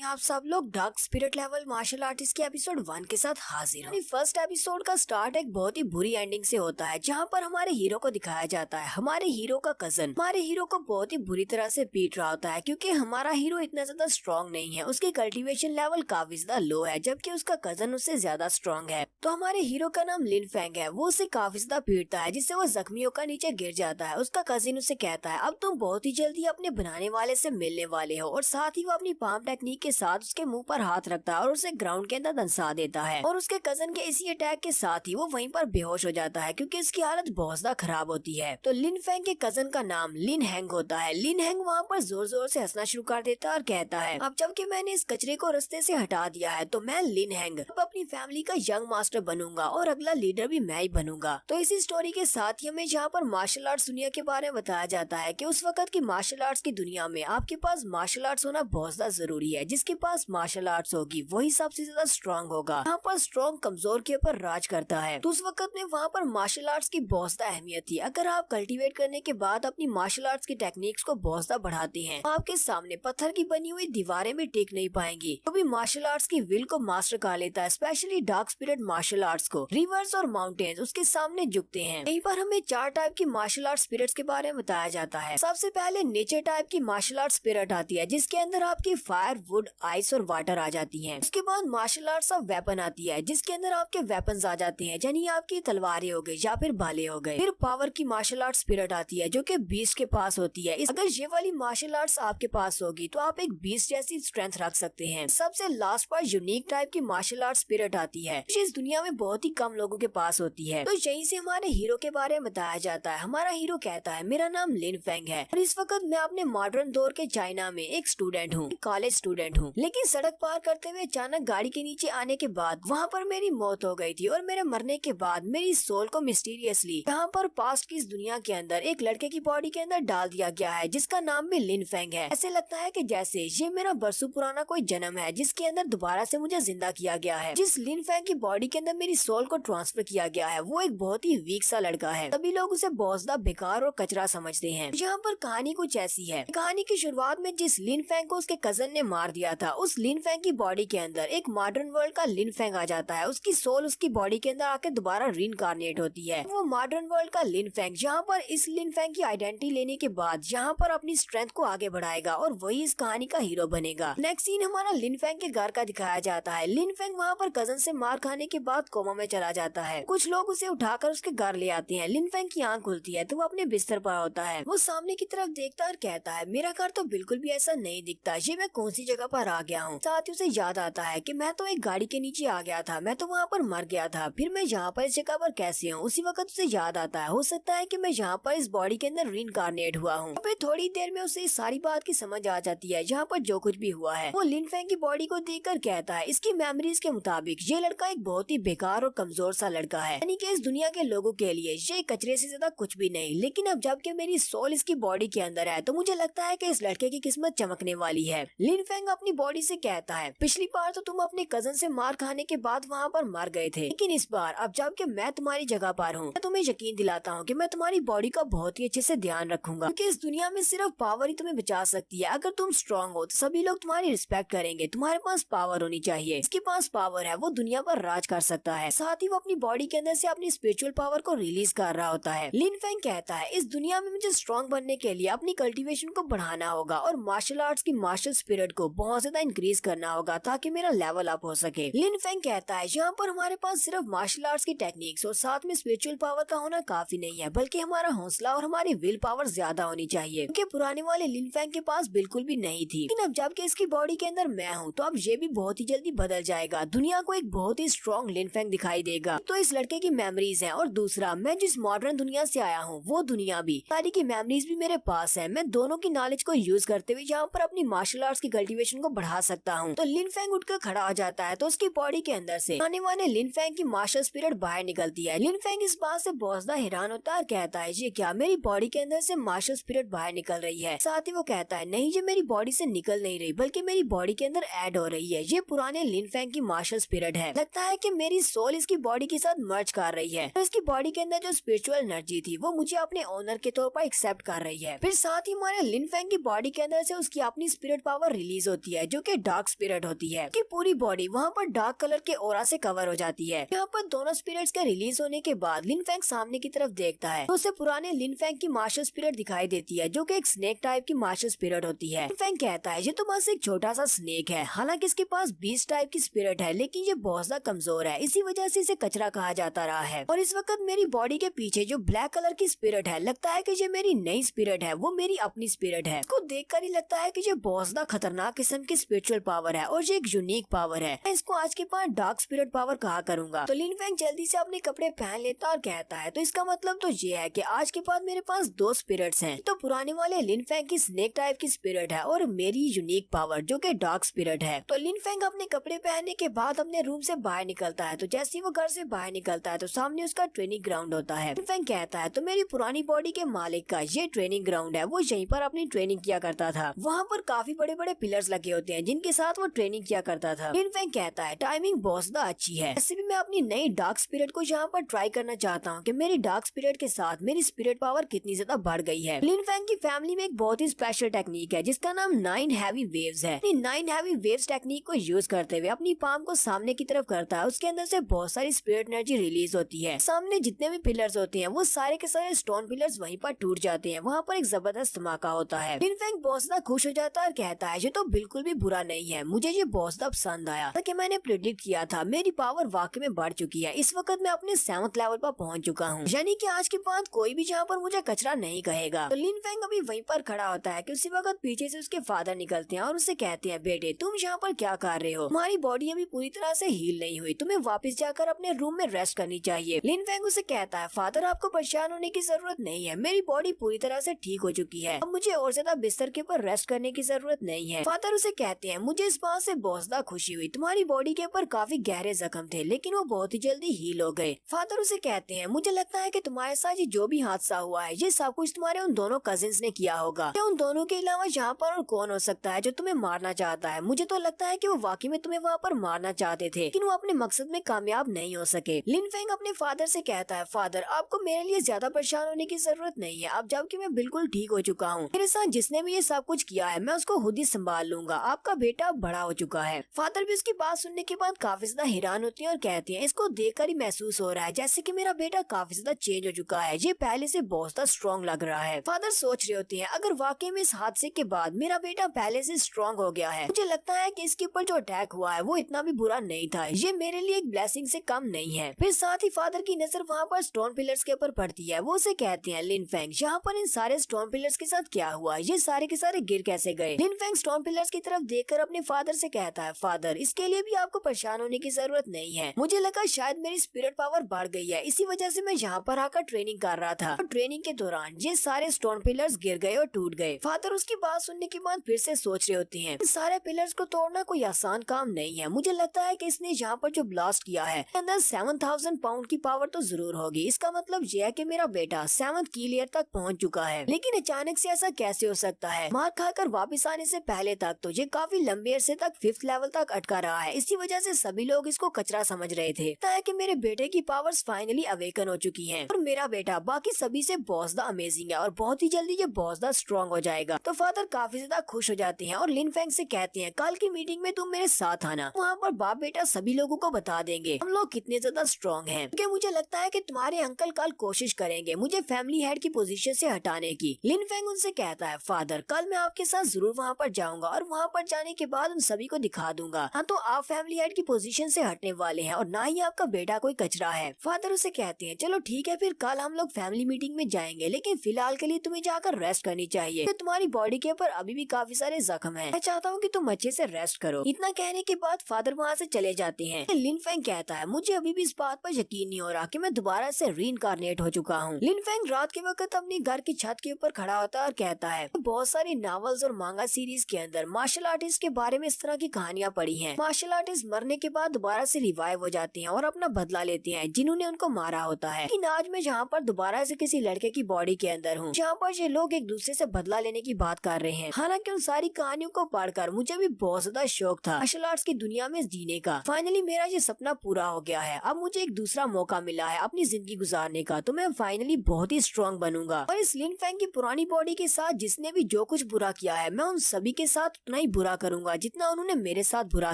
आप सब लोग dark spirit level martial artist के एपिसोड 1 के साथ हाजिर हैं। फर्स्ट एपिसोड का स्टार्ट एक बहुत ही बुरी एंडिंग से होता है, जहां पर हमारे हीरो को दिखाया जाता है हमारे हीरो का कजन हमारे हीरो को बहुत ही बुरी तरह से पीट रहा होता है, क्योंकि हमारा हीरो इतना ज्यादा स्ट्रॉन्ग नहीं है। उसकी कल्टीवेशन लेवल काफी ज्यादा लो है, जबकि उसका कजन उससे ज्यादा स्ट्रॉन्ग है। तो हमारे हीरो का नाम लिन फेंग है। वो उसे काफी ज्यादा पीटता है, जिससे वो जख्मी होकर नीचे गिर जाता है। उसका कजिन उसे कहता है अब तुम बहुत ही जल्दी अपने बनाने वाले से मिलने वाले हो, और साथ ही वो अपनी पाम टेक्निक के साथ उसके मुंह पर हाथ रखता है और उसे ग्राउंड के अंदर दंसा देता है। और उसके कजन के इसी अटैक के साथ ही वो वहीं पर बेहोश हो जाता है, क्योंकि उसकी हालत बहुत ज्यादा खराब होती है। तो लिन फेंग के कजन का नाम लिन हैंग होता है। लिन हैंग वहाँ पर जोर जोर से हंसना शुरू कर देता है और कहता है अब जबकि मैंने इस कचरे को रास्ते से हटा दिया है, तो मैं लिन हैंग अब अपनी फैमिली का यंग मास्टर बनूंगा और अगला लीडर भी मैं ही बनूंगा। तो इसी स्टोरी के साथ ही हमें जहाँ पर मार्शल आर्ट्स दुनिया के बारे में बताया जाता है कि उस वक्त की मार्शल आर्ट्स की दुनिया में आपके पास मार्शल आर्ट्स होना बहुत ज्यादा जरूरी है। जिसके पास मार्शल आर्ट्स होगी वही सबसे ज्यादा स्ट्रॉन्ग होगा। यहाँ पर स्ट्रॉन्ग कमजोर के ऊपर राज करता है। तो उस वक्त में वहाँ पर मार्शल आर्ट्स की बहुत ज्यादा अहमियत थी। अगर आप कल्टीवेट करने के बाद अपनी मार्शल आर्ट्स की टेक्निक्स को बहुत ज्यादा बढ़ाते हैं, आपके सामने पत्थर की बनी हुई दीवारें भी टिक नहीं पाएंगी। तो भी मार्शल आर्ट्स की विल को मास्टर कर लेता है। Specially dark spirit martial arts को रिवर्स और माउंटेन्स उसके सामने झुकते हैं। यहीं पर हमें 4 टाइप की मार्शल आर्ट स्पिरिट्स के बारे में बताया जाता है। सबसे पहले नेचर टाइप की मार्शल आर्ट स्पिरिट आती है, जिसके अंदर आपकी फायर, वुड, आइस और वाटर आ जाती हैं। उसके बाद मार्शल आर्ट्स ऑफ वेपन आती है, जिसके अंदर आपके वेपन्स आ जाते हैं, यानी आपकी तलवारें हो गई या फिर भाले हो गए। फिर पावर की मार्शल आर्ट स्पिरिट आती है, जो कि बीस्ट के पास होती है। अगर ये वाली मार्शल आर्ट्स आपके पास होगी तो आप एक बीस्ट जैसी स्ट्रेंथ रख सकते हैं। सबसे लास्ट पर यूनिक टाइप की मार्शल आर्ट स्पिरिट आती है, जो इस दुनिया में बहुत ही कम लोगों के पास होती है। तो यहीं से हमारे हीरो के बारे में बताया जाता है। हमारा हीरो कहता है मेरा नाम लिन फेंग है और इस वक्त मैं अपने मॉडर्न दौर के चाइना में एक स्टूडेंट हूँ, कॉलेज स्टूडेंट हूँ। लेकिन सड़क पार करते हुए अचानक गाड़ी के नीचे आने के बाद वहाँ पर मेरी मौत हो गई थी, और मेरे मरने के बाद मेरी सोल को मिस्टीरियसली यहाँ पर पास्ट की इस दुनिया के अंदर एक लड़के की बॉडी के अंदर डाल दिया गया है, जिसका नाम भी लिन फेंग है। ऐसे लगता है कि जैसे ये मेरा बरसों पुराना कोई जन्म है, जिसके अंदर दोबारा से मुझे जिंदा किया गया है। जिस लिन फेंग की बॉडी के अंदर मेरी सोल को ट्रांसफर किया गया है, वो एक बहुत ही वीक सा लड़का है। सभी लोग उसे बहुत ज्यादा बेकार और कचरा समझते हैं। यहाँ पर कहानी कुछ ऐसी है। कहानी की शुरुआत में जिस लिन फेंग को उसके कजन ने मार दिया था, उस लिन फेंग की बॉडी के अंदर एक मॉडर्न वर्ल्ड का लिन फेंग आ जाता है। उसकी सोल उसकी बॉडी के अंदर आके दोबारा रीइंकार्नेट होती है। वो मॉडर्न वर्ल्ड का लिन फेंग यहाँ पर इस लिन फेंग की आइडेंटिटी लेने के बाद यहाँ पर अपनी स्ट्रेंथ को आगे बढ़ाएगा और वही इस कहानी का हीरो बनेगा। नेक्स्ट सीन हमारा लिन फेंग के घर का दिखाया जाता है। लिन फेंग वहाँ पर कजन से मार खाने के बाद कोमा में चला जाता है। कुछ लोग उसे उठाकर उसके घर ले आते हैं। लिन फेंग की आंख खुलती है तो वो अपने बिस्तर पर होता है। वो सामने की तरफ देखता और कहता है मेरा घर तो बिल्कुल भी ऐसा नहीं दिखता, ये मैं कौन सी जगह पर आ गया हूँ। साथ ही उसे याद आता है कि मैं तो एक गाड़ी के नीचे आ गया था, मैं तो वहाँ पर मर गया था, फिर मैं यहाँ पर इस जगह पर कैसे हूँ। उसी वक्त उसे याद आता है हो सकता है कि मैं यहाँ पर इस बॉडी के अंदर रीइंकार्नेट हुआ हूँ। फिर थोड़ी देर में उसे इस सारी बात की समझ आ जाती है, यहाँ पर जो कुछ भी हुआ है। वो लिन फेंग की बॉडी को देखकर कहता है इसकी मेमोरीज के मुताबिक ये लड़का एक बहुत ही बेकार और कमजोर सा लड़का है, यानी कि इस दुनिया के लोगों के लिए ये कचरे से ज्यादा कुछ भी नहीं। लेकिन अब जबकि मेरी सोल इसकी बॉडी के अंदर है, तो मुझे लगता है कि इस लड़के की किस्मत चमकने वाली है। लिन फेंग अपनी बॉडी से कहता है पिछली बार तो तुम अपने कजन से मार खाने के बाद वहाँ पर मर गए थे, लेकिन इस बार अब जबकि मैं तुम्हारी जगह पर हूँ, मैं तुम्हें यकीन दिलाता हूँ कि मैं तुम्हारी बॉडी का बहुत ही अच्छे से ध्यान रखूंगा, क्योंकि इस दुनिया में सिर्फ पावर ही तुम्हें बचा सकती है। अगर तुम स्ट्रॉन्ग हो तो सभी लोग तुम्हारी रिस्पेक्ट करेंगे। तुम्हारे पास पावर होनी चाहिए। इसके पास पावर है, वो दुनिया पर राज कर सकता है। साथ ही वो अपनी बॉडी के अंदर से अपनी स्पिरिचुअल पावर को रिलीज कर रहा होता है। लिन फेंग कहता है इस दुनिया में मुझे स्ट्रॉन्ग बनने के लिए अपनी कल्टीवेशन को बढ़ाना होगा और मार्शल आर्ट्स की मार्शल स्पिरिट को बहुत ज्यादा इंक्रीज करना होगा, ताकि मेरा लेवल अप हो सके। लिन फेंग कहता है यहाँ पर हमारे पास सिर्फ मार्शल आर्ट्स की टेक्निक्स और साथ में स्पिरिचुअल पावर का होना काफी नहीं है, बल्कि हमारा हौसला और हमारी विल पावर ज्यादा होनी चाहिए, क्योंकि पुराने वाले लिन फेंग के पास बिल्कुल भी नहीं थी। लेकिन अब जबकि इसकी बॉडी के अंदर मैं हूँ, तो अब ये भी बहुत ही जल्दी बदल जाएगा। दुनिया को एक बहुत ही स्ट्रॉन्ग लिन फेंग दिखाई देगा। तो इस लड़के की मेमोरीज है, और दूसरा मैं जिस मॉडर्न दुनिया से आया हूँ वो दुनिया भी सारी की मेमोरीज भी मेरे पास है। मैं दोनों की नॉलेज को यूज करते हुए यहाँ पर अपनी मार्शल आर्ट्स की कल्टीवेशन को बढ़ा सकता हूँ। तो लिन फेंग उठकर खड़ा हो जाता है, तो उसकी बॉडी के अंदर से आने वाले लिन फेंग की मार्शल स्पिरिट बाहर निकलती है। लिन फेंग इस बात से बहुत ज्यादा हैरान होता है और कहता है ये क्या, मेरी बॉडी के अंदर से मार्शल स्पिरिट बाहर निकल रही है। साथ ही वो कहता है नहीं, ये मेरी बॉडी से निकल नहीं रही, बल्कि मेरी बॉडी के अंदर ऐड हो रही है। ये पुराने लिन फेंग की मार्शल स्पिरिट है। लगता है कि मेरी सोल इसकी बॉडी के साथ मर्ज कर रही है। तो इसकी बॉडी के अंदर जो स्पिरिचुअल एनर्जी थी वो मुझे अपने ओनर के तौर पर एक्सेप्ट कर रही है। फिर साथ ही हमारे लिन फेंग की बॉडी के अंदर से उसकी अपनी स्पिरिट पावर रिलीज होती है। है जो कि डार्क स्पिरिट होती है कि पूरी बॉडी वहाँ पर डार्क कलर के ऑरा से कवर हो जाती है। यहाँ पर दोनों स्पिरिट्स के रिलीज होने के बाद लिन फेंग सामने की तरफ देखता है तो उसे पुराने लिन फेंग की मार्शल स्पिरिट दिखाई देती है जो कि एक स्नेक टाइप की मार्शल स्पिरिट होती है। लिन फेंग कहता है ये तो बस एक छोटा सा स्नेक है, हालांकि इसके पास 20 टाइप की स्पिरिट है, लेकिन ये बहुत ज्यादा कमजोर है, इसी वजह से इसे कचरा कहा जाता रहा है। और इस वक्त मेरी बॉडी के पीछे जो ब्लैक कलर की स्पिरिट है, लगता है कि ये मेरी नई स्पिरिट है, वो मेरी अपनी स्पिरिट है। इसको देखकर ही लगता है कि ये बहुत ज्यादा खतरनाक किस्म की स्पिरिचुअल पावर है और ये एक यूनिक पावर है। मैं इसको आज के पास डार्क स्पिरिट पावर कहा करूंगा। तो लिन फेंग जल्दी से अपने कपड़े पहन लेता और कहता है तो इसका मतलब तो ये है कि आज के बाद मेरे पास 2 स्पिरिट्स हैं। तो पुराने वाले लिन फेंग की स्नेक टाइप की स्पिरिट है और मेरी यूनिक पावर जो कि डार्क स्पिरिट है। तो लिन फेंग अपने कपड़े पहनने के बाद अपने रूम से बाहर निकलता है। तो जैसे ही वो घर से बाहर निकलता है तो सामने उसका ट्रेनिंग ग्राउंड होता है। लिन फेंग कहता है तो मेरी पुरानी बॉडी के मालिक का ये ट्रेनिंग ग्राउंड है, वो यहीं पर अपनी ट्रेनिंग किया करता था। वहाँ पर काफी बड़े बड़े पिलर्स लगे होते हैं जिनके साथ वो ट्रेनिंग किया करता था। लिन फेंग कहता है टाइमिंग बहुत ज्यादा अच्छी है, ऐसे भी मैं अपनी नई डार्क स्पिरिट को यहाँ पर ट्राई करना चाहता हूँ कि मेरी डार्क स्पिरिट के साथ मेरी स्पिरिट पावर कितनी ज्यादा बढ़ गई है। लिन फेंग की फैमिली में एक बहुत ही स्पेशल टेक्निक है जिसका नाम 9 हैवी वेव्स है। 9 हैवी वेव्स टेक्निक को यूज करते हुए अपनी पाम को सामने की तरफ करता है, उसके अंदर से बहुत सारी स्पिरिट एनर्जी रिलीज होती है। सामने जितने भी पिलर्स होते हैं वो सारे के सारे स्टोन पिलर्स वहीं पर टूट जाते हैं। वहाँ पर एक जबरदस्त धमाका होता है। लिन फेंग बहुत ज्यादा खुश हो जाता है और कहता है ये तो बिल्कुल भी बुरा नहीं है, मुझे ये बहुत ज्यादा पसंद आया। कि मैंने प्रेडिक्ट किया था, मेरी पावर वाकई में बढ़ चुकी है। इस वक्त मैं अपने 7th लेवल पर पहुंच चुका हूँ, यानी कि आज के बाद कोई भी यहाँ पर मुझे कचरा नहीं कहेगा। तो लिन फेंग अभी वहीं पर खड़ा होता है कि उसी वक्त पीछे से उसके फादर निकलते हैं और उसे कहते हैं बेटे तुम यहाँ पर क्या कर रहे हो, तुम्हारी बॉडी अभी पूरी तरह से हील नहीं हुई, तुम्हें वापस जाकर अपने रूम में रेस्ट करनी चाहिए। लिन फेंग उसे कहता है फादर आपको परेशान होने की जरूरत नहीं है, मेरी बॉडी पूरी तरह से ठीक हो चुकी है, अब मुझे और ज्यादा बिस्तर के ऊपर रेस्ट करने की जरूरत नहीं है। फादर उसे कहते हैं मुझे इस बात से बहुत ज्यादा खुशी हुई, तुम्हारी बॉडी के ऊपर काफी गहरे जख्म थे लेकिन वो बहुत ही जल्दी हील हो गए। फादर उसे कहते हैं मुझे लगता है कि तुम्हारे साथ ये जो भी हादसा हुआ है ये सब कुछ तुम्हारे उन दोनों कजिन्स ने किया होगा। क्या उन दोनों के अलावा यहाँ पर और कौन हो सकता है जो तुम्हें मारना चाहता है? मुझे तो लगता है कि वो वाकई में तुम्हें वहाँ पर मारना चाहते थे लेकिन वो अपने मकसद में कामयाब नहीं हो सके। लिन फेंग अपने फादर से कहता है फादर आपको मेरे लिए ज्यादा परेशान होने की जरूरत नहीं है, अब जबकि मैं बिल्कुल ठीक हो चुका हूँ। मेरे साथ जिसने भी ये सब कुछ किया है मैं उसको खुद ही संभाल लूंगा, आपका बेटा अब बड़ा हो चुका है। फादर भी उसकी बात सुनने के बाद काफी ज्यादा हैरान होती है और कहती है इसको देखकर ही महसूस हो रहा है जैसे कि मेरा बेटा काफी ज्यादा चेंज हो चुका है, ये पहले से बहुत ज्यादा स्ट्रॉन्ग लग रहा है। फादर सोच रहे होते हैं अगर वाकई में इस हादसे के बाद मेरा बेटा पहले से स्ट्रॉन्ग हो गया है, मुझे लगता है कि इसके ऊपर जो अटैक हुआ है वो इतना भी बुरा नहीं था, ये मेरे लिए एक ब्लेसिंग से कम नहीं है। फिर साथ ही फादर की नजर वहाँ पर स्टोन पिलर्स के ऊपर पड़ती है। वो उसे कहते हैं लिन फेंग यहाँ पर इन सारे स्टोन पिलर्स के साथ क्या हुआ, ये सारे के सारे गिर कैसे गए? लिन फेंग स्टोन पिलर्स की तरफ देखकर अपने फादर से कहता है फादर इसके लिए भी आपको परेशान होने की जरूरत नहीं है, मुझे लगा शायद मेरी स्पिरिट पावर बढ़ गई है, इसी वजह से मैं यहाँ पर आकर ट्रेनिंग कर रहा था और ट्रेनिंग के दौरान ये सारे स्टोन पिलर्स गिर गए और टूट गए। फादर उसकी बात सुनने के बाद फिर से सोच रहे होते हैं इन सारे पिलर्स को तोड़ना कोई आसान काम नहीं है, मुझे लगता है कि इसने यहाँ पर जो ब्लास्ट किया है अंदर 7000 पाउंड की पावर तो जरूर होगी, इसका मतलब यह है कि मेरा बेटा 7th की लेयर तक पहुँच चुका है। लेकिन अचानक से ऐसा कैसे हो सकता है? मार खाकर वापस आने से पहले तक तो ये काफी लंबे अरसे तक 5th लेवल तक अटका रहा है, इसी वजह से सभी लोग इसको कचरा समझ रहे थे। कि मेरे बेटे की पावर्स फाइनली अवेकन हो चुकी हैं और मेरा बेटा बाकी सभी से बहुत ज्यादा अमेजिंग है और बहुत ही जल्दी ये बहुत ज्यादा स्ट्रॉन्ग हो जाएगा। तो फादर काफी ज्यादा खुश हो जाते हैं और लिन फेंग से कहते हैं कल की मीटिंग में तुम मेरे साथ आना, वहाँ पर बाप बेटा सभी लोगों को बता देंगे हम लोग कितने ज्यादा स्ट्रॉन्ग हैं, क्योंकि मुझे लगता है कि तुम्हारे अंकल कल कोशिश करेंगे मुझे फैमिली हेड की पोजीशन से हटाने की। लिन फेंग उनसे कहता है फादर कल मैं आपके साथ जरूर वहाँ पर जाऊंगा और वहाँ पर जाने के बाद उन सभी को दिखा दूंगा हाँ तो आप फैमिली हेड की पोजीशन से हटने वाले हैं और ना ही आपका बेटा कोई कचरा है। फादर उसे कहते हैं चलो ठीक है फिर कल हम लोग फैमिली मीटिंग में जाएंगे, लेकिन फिलहाल के लिए तुम्हें जाकर रेस्ट करनी चाहिए, तो तुम्हारी बॉडी के ऊपर अभी भी काफी सारे जख्म हैं, मैं चाहता हूँ कि तुम अच्छे से रेस्ट करो। इतना कहने के बाद फादर वहाँ से चले जाते हैं। लिन फेंग कहता है मुझे अभी भी इस बात पर यकीन नहीं हो रहा कि मैं दोबारा से रीइंकार्नेट हो चुका हूँ। लिन फेंग रात के वक्त अपने घर की छत के ऊपर खड़ा होता है और कहता है बहुत सारी नॉवेल्स और मांगा सीरीज के अंदर मार्शल आर्टिस्ट के बारे में इस तरह की कहानियां पढ़ी हैं। मार्शल आर्टिस्ट मरने के बाद दोबारा से रिवाइव हो जाते हैं और अपना बदला लेते हैं जिन्होंने उनको मारा होता है। लेकिन आज मैं जहाँ पर दोबारा से किसी लड़के की बॉडी के अंदर हूँ जहाँ पर ये लोग एक दूसरे से बदला लेने की बात कर रहे हैं। हालांकि उन सारी कहानियों को पढ़कर मुझे भी बहुत ज्यादा शौक था मार्शल आर्ट्स की दुनिया में जीने का। फाइनली मेरा ये सपना पूरा हो गया है, अब मुझे एक दूसरा मौका मिला है अपनी जिंदगी गुजारने का, तो मैं फाइनली बहुत ही स्ट्रॉन्ग बनूंगा और इस लिन फेंग की पुरानी बॉडी के साथ जिसने भी जो कुछ बुरा किया है मैं उन सभी के साथ उतना ही बुरा करूंगा जितना उन्होंने मेरे साथ बुरा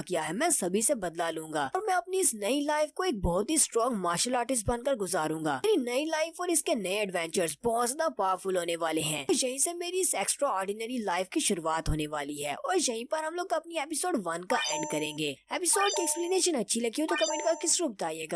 किया है। मैं सभी से बदला लूंगा और मैं अपनी इस नई लाइफ को एक बहुत ही स्ट्रॉन्ग मार्शल आर्टिस्ट बनकर गुजारूंगा। मेरी नई लाइफ और इसके नए एडवेंचर्स बहुत ज्यादा पावरफुल होने वाले हैं। यहीं से मेरी इस एक्स्ट्रा ऑर्डिनरी लाइफ की शुरुआत होने वाली है और यहीं पर हम लोग अपनी एपिसोड 1 का एंड करेंगे। एपिसोड की एक्सप्लेनेशन अच्छी लगी हो तो कमेंट करके जरूर बताइएगा।